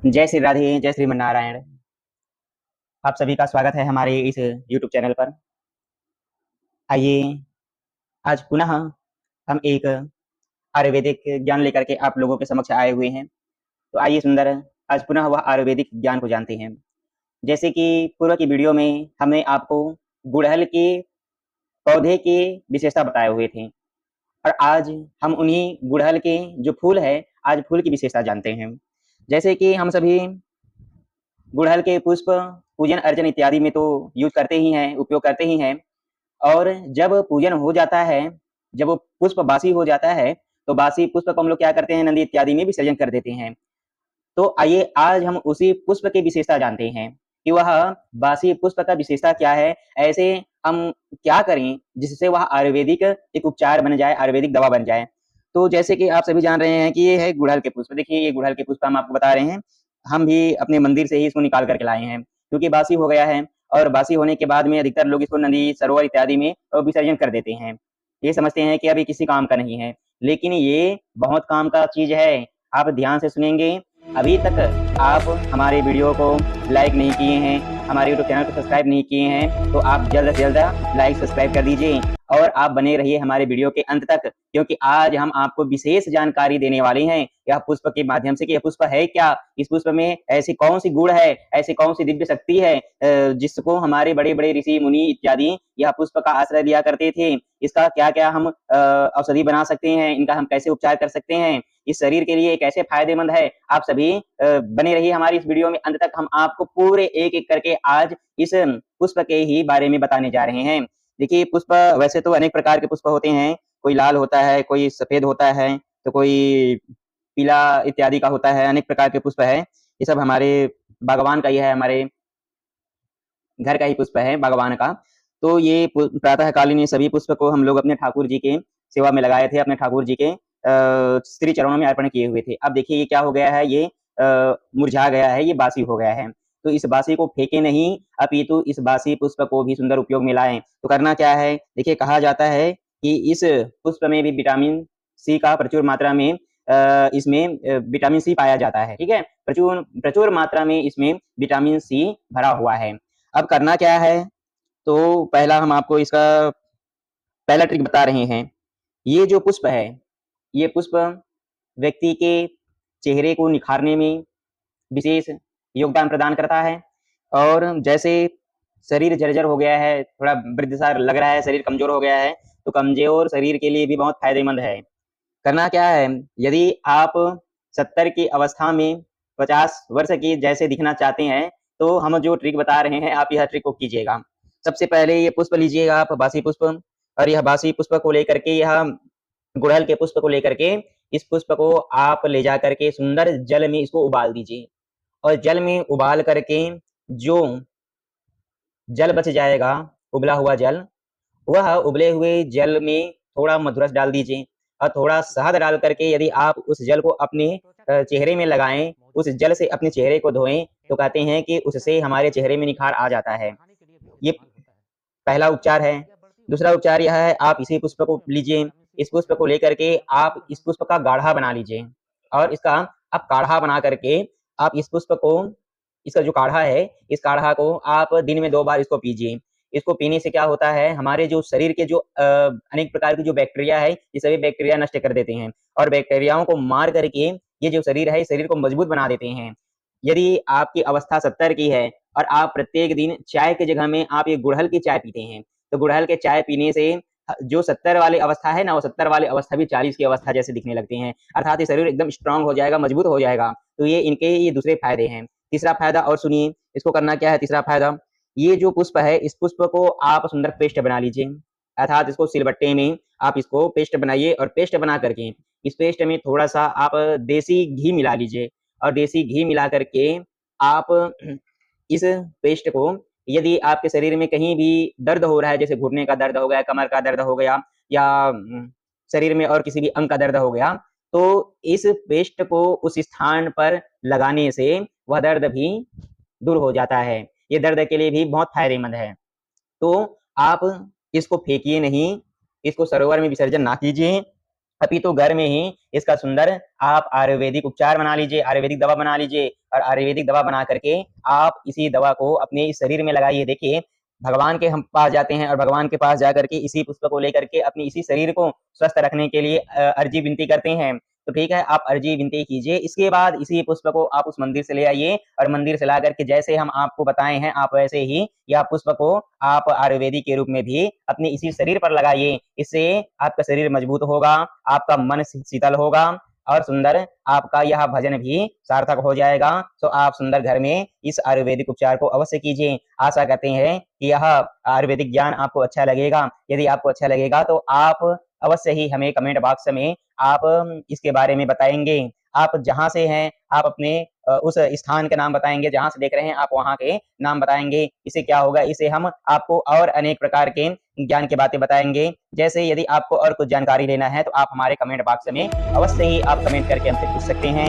जय श्री राधे, जय श्रीमन्नारायण। आप सभी का स्वागत है हमारे इस यूट्यूब चैनल पर। आइए, आज पुनः हम एक आयुर्वेदिक ज्ञान लेकर के आप लोगों के समक्ष आए हुए हैं। तो आइए सुंदर, आज पुनः वह आयुर्वेदिक ज्ञान को जानते हैं। जैसे कि पूर्व की वीडियो में हमने आपको गुड़हल के पौधे की विशेषता बताए हुए थे और आज हम उन्हीं गुड़हल के जो फूल है, आज फूल की विशेषता जानते हैं। जैसे कि हम सभी गुड़हल के पुष्प पूजन अर्चन इत्यादि में तो यूज़ करते ही हैं, उपयोग करते ही हैं और जब पूजन हो जाता है, जब वो पुष्प बासी हो जाता है, तो बासी पुष्प को हम लोग क्या करते हैं, नदी इत्यादि में विसर्जन कर देते हैं। तो आइए आज हम उसी पुष्प की विशेषता जानते हैं कि वह बासी पुष्प का विशेषता क्या है? ऐसे हम क्या करें जिससे वह आयुर्वेदिक एक उपचार बन जाए, आयुर्वेदिक दवा बन जाए। तो जैसे कि आप सभी जान रहे हैं कि ये है गुड़हल के पुष्प। देखिए ये गुड़हल के पुष्प हम आपको बता रहे हैं। हम भी अपने मंदिर से ही इसको निकाल कर के लाए हैं क्योंकि बासी हो गया है और बासी होने के बाद में अधिकतर लोग इसको नदी, सरोवर इत्यादि में विसर्जन कर देते हैं। ये समझते हैं कि अभी किसी काम का नहीं है, लेकिन ये बहुत काम का चीज़ है। आप ध्यान से सुनेंगे। अभी तक आप हमारे वीडियो को लाइक नहीं किए हैं, हमारे यूट्यूब चैनल को सब्सक्राइब नहीं किए हैं, तो आप जल्द से जल्द लाइक सब्सक्राइब कर दीजिए और आप बने रहिए हमारे वीडियो के अंत तक, क्योंकि आज हम आपको विशेष जानकारी देने वाले हैं यह पुष्प के माध्यम से कि यह पुष्प है क्या, इस पुष्प में ऐसी कौन सी गुण है, ऐसी कौन सी दिव्य शक्ति है जिसको हमारे बड़े बड़े ऋषि मुनि इत्यादि यह पुष्प का आश्रय लिया करते थे। इसका क्या क्या हम औषधि बना सकते हैं, इनका हम कैसे उपचार कर सकते हैं, इस शरीर के लिए कैसे फायदेमंद है। आप सभी बने रहिए हमारी इस वीडियो में अंत तक। हम आपको पूरे एक एक करके आज इस पुष्प के ही बारे में बताने जा रहे हैं। देखिए पुष्प वैसे तो अनेक प्रकार के पुष्प होते हैं, कोई लाल होता है, कोई सफेद होता है, तो कोई पीला इत्यादि का होता है। अनेक प्रकार के पुष्प है, ये सब हमारे बागवान का ही है, हमारे घर का ही पुष्प है बागवान का। तो ये प्रातःकालीन ये सभी पुष्प को हम लोग अपने ठाकुर जी के सेवा में लगाए थे, अपने ठाकुर जी के श्री चरणों में अर्पण किए हुए थे। अब देखिए ये क्या हो गया है, ये मुरझा गया है, ये बासी हो गया है। तो इस बासी को फेंके नहीं, अपितु इस बासी पुष्प को भी सुंदर उपयोग में लाएं। तो करना क्या है, देखिए कहा जाता है कि इस पुष्प में भी विटामिन सी का प्रचुर मात्रा में इसमें विटामिन सी पाया जाता है। ठीक है, प्रचुर प्रचुर मात्रा में इसमें विटामिन सी भरा हुआ है। अब करना क्या है, तो पहला हम आपको इसका पहला ट्रिक बता रहे हैं। ये जो पुष्प है, ये पुष्प व्यक्ति के चेहरे को निखारने में विशेष योगदान प्रदान करता है और जैसे शरीर जर्जर हो गया है, थोड़ा वृद्ध सा लग रहा है, शरीर कमजोर हो गया है, तो कमजोर शरीर के लिए भी बहुत फायदेमंद है। करना क्या है, यदि आप 70 की अवस्था में 50 वर्ष की जैसे दिखना चाहते हैं, तो हम जो ट्रिक बता रहे हैं, आप यह ट्रिक को कीजिएगा। सबसे पहले ये पुष्प लीजिएगा आप, बासी पुष्प, और यह बासी पुष्प को लेकर के, यह गुड़हल के पुष्प को लेकर के, इस पुष्प को आप ले जा करके सुंदर जल में इसको उबाल दीजिए और जल में उबाल करके जो जल बच जाएगा, उबला हुआ जल, वह उबले हुए जल में थोड़ा मधुरस डाल दीजिए और थोड़ा शहद डाल करके यदि आप उस जल को अपने चेहरे में लगाएं, उस जल से अपने चेहरे को धोएं, तो कहते हैं कि उससे हमारे चेहरे में निखार आ जाता है। ये पहला उपचार है। दूसरा उपचार यह है, आप इसी पुष्प को लीजिए, इस पुष्प को लेकर के आप इस पुष्प का गाढ़ा बना लीजिए और इसका आप काढ़ा बना करके आप इस पुष्प को, इसका जो काढ़ा है, इस काढ़ा को आप दिन में 2 बार इसको पीजिए। इसको पीने से क्या होता है, हमारे जो शरीर के जो अनेक प्रकार की जो बैक्टीरिया है, ये सभी बैक्टीरिया नष्ट कर देते हैं और बैक्टीरियाओं को मार करके ये जो शरीर है, इस शरीर को मजबूत बना देते हैं। यदि आपकी अवस्था 70 की है और आप प्रत्येक दिन चाय की जगह में आप ये गुड़हल की चाय पीते हैं, तो गुड़हल के चाय पीने से जो 70 वाली अवस्था है ना, वो 70 वाली अवस्था भी 40 की अवस्था जैसे दिखने लगते हैं। अर्थात ये शरीर एकदम स्ट्रॉन्ग हो जाएगा, मजबूत हो जाएगा। तो ये इनके ये दूसरे फायदे हैं। तीसरा फायदा और सुनिए, इसको करना क्या है, तीसरा फायदा, ये जो पुष्प है, इस पुष्प को आप सुंदर पेस्ट बना लीजिए। अर्थात इसको सिलबट्टे में आप इसको पेस्ट बनाइए और पेस्ट बना करके इस पेस्ट में थोड़ा-सा आप देसी घी मिला लीजिए और देसी घी मिला करके आप इस पेस्ट को, यदि आपके शरीर में कहीं भी दर्द हो रहा है, जैसे घुटने का दर्द हो गया, कमर का दर्द हो गया या शरीर में और किसी भी अंग का दर्द हो गया, तो इस पेस्ट को उस स्थान पर लगाने से वह दर्द भी दूर हो जाता है। ये दर्द के लिए भी बहुत फायदेमंद है। तो आप इसको फेंकिए नहीं, इसको सरोवर में विसर्जन ना कीजिए, अपितु घर में ही इसका सुंदर आप आयुर्वेदिक उपचार बना लीजिए, आयुर्वेदिक दवा बना लीजिए और आयुर्वेदिक दवा बना करके आप इसी दवा को अपने इस शरीर में लगाइए। देखिए, भगवान के हम पास जाते हैं और भगवान के पास जाकर के इसी पुष्प को लेकर के अपने इसी शरीर को स्वस्थ रखने के लिए अर्जी विनती करते हैं। तो ठीक है, आप अर्जी विनती कीजिए। इसके बाद इसी पुष्प को आप उस मंदिर से ले आइए और मंदिर से ला करके जैसे हम आपको बताए हैं, आप वैसे ही यह पुष्प को आप आयुर्वेदिक के रूप में भी अपने इसी शरीर पर लगाइए। इससे आपका शरीर मजबूत होगा, आपका मन शीतल होगा और सुंदर आपका यह भजन भी सार्थक हो जाएगा। तो आप सुंदर घर में इस आयुर्वेदिक उपचार को अवश्य कीजिए। आशा करते हैं कि यह आयुर्वेदिक ज्ञान आपको अच्छा लगेगा। यदि आपको अच्छा लगेगा तो आप अवश्य ही हमें कमेंट बॉक्स में आप इसके बारे में बताएँगे। आप जहाँ से हैं, आप अपने उस स्थान के नाम बताएँगे, जहाँ से देख रहे हैं आप वहाँ के नाम बताएँगे। इससे क्या होगा, इससे हम आपको और अनेक प्रकार के ज्ञान की बातें बताएँगे। जैसे यदि आपको और कुछ जानकारी लेना है तो आप हमारे कमेंट बॉक्स में अवश्य ही आप कमेंट करके हमसे पूछ सकते हैं।